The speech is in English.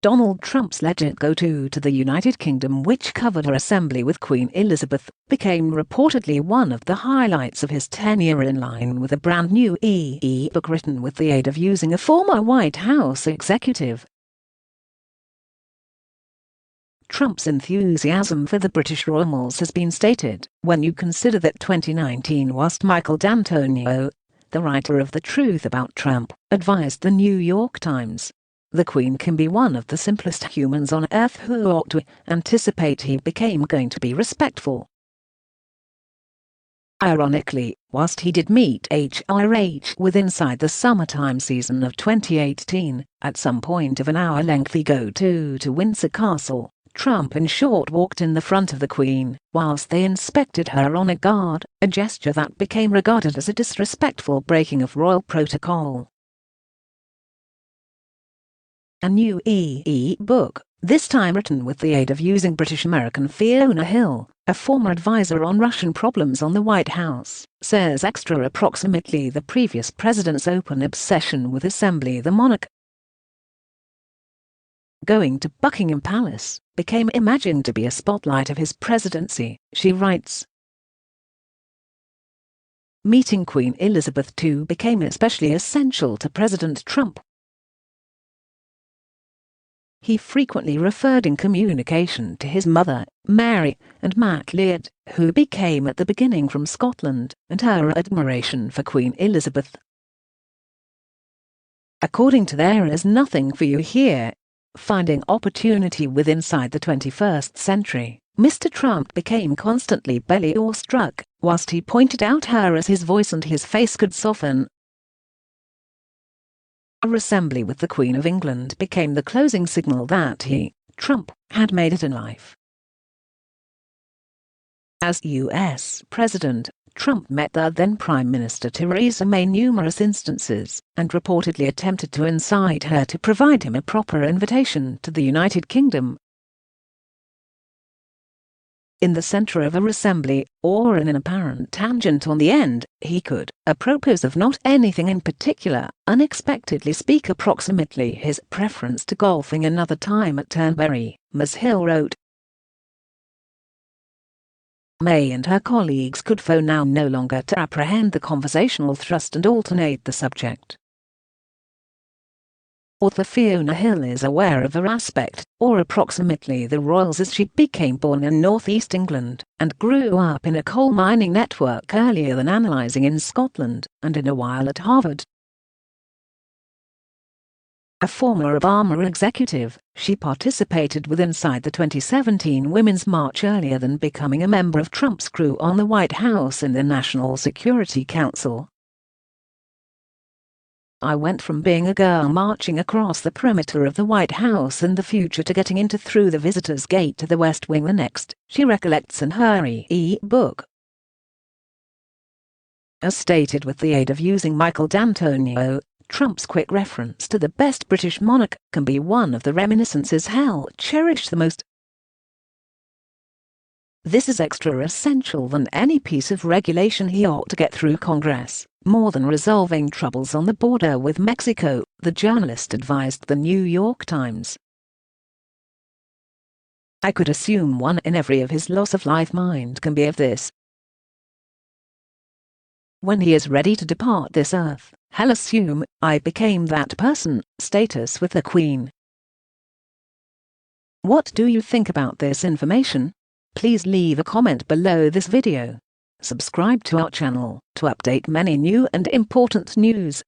Donald Trump's Let It Go to the United Kingdom, which covered her assembly with Queen Elizabeth, became reportedly one of the highlights of his tenure, in line with a brand new e-book written with the aid of using a former White House executive. Trump's enthusiasm for the British royals has been stated when you consider that 2019 whilst Michael D'Antonio, the writer of The Truth About Trump, advised the New York Times, "The Queen can be one of the simplest humans on earth who ought to anticipate he became going to be respectful." Ironically, whilst he did meet HRH with Inside the Summertime season of 2018, at some point of an hour-lengthy go-to Windsor Castle, Trump in short walked in the front of the Queen whilst they inspected her honour guard, a gesture that became regarded as a disrespectful breaking of royal protocol. A new e-book, this time written with the aid of using British-American Fiona Hill, a former advisor on Russian problems on the White House, says extra approximately the previous president's open obsession with assembly. The monarch, going to Buckingham Palace, became imagined to be a spotlight of his presidency, she writes. Meeting Queen Elizabeth II became especially essential to President Trump. He frequently referred in communication to his mother, Mary, and MacLeod, who became at the beginning from Scotland, and her admiration for Queen Elizabeth. According to There Is Nothing for You Here, Finding Opportunity with Inside the 21st Century, Mr. Trump became constantly belly awestruck, whilst he pointed out her as his voice and his face could soften. Our assembly with the Queen of England became the closing signal that he, Trump, had made it in life. As U.S. President, Trump met the then Prime Minister Theresa May numerous instances, and reportedly attempted to incite her to provide him a proper invitation to the United Kingdom. In the centre of a assembly, or in an apparent tangent on the end, he could, apropos of not anything in particular, unexpectedly speak approximately his preference to golfing another time at Turnberry, Ms. Hill wrote. May and her colleagues could phone now no longer to apprehend the conversational thrust and alternate the subject. Author Fiona Hill is aware of her aspect, or approximately the royals, as she became born in northeast England, and grew up in a coal mining network earlier than analysing in Scotland, and in a while at Harvard. A former Obama executive, she participated with Inside the 2017 Women's March earlier than becoming a member of Trump's crew on the White House and the National Security Council. I went from being a girl marching across the perimeter of the White House in the future to getting into through the visitor's gate to the West Wing the next, she recollects in her e-book. As stated with the aid of using Michael D'Antonio, Trump's quick reference to the best British monarch can be one of the reminiscences hell cherished the most. This is extra essential than any piece of regulation he ought to get through Congress, more than resolving troubles on the border with Mexico, the journalist advised the New York Times. I could assume one in every of his loss of life mind can be of this. When he is ready to depart this earth, he'll assume, I became that person, status with the Queen. What do you think about this information? Please leave a comment below this video. Subscribe to our channel to update many new and important news.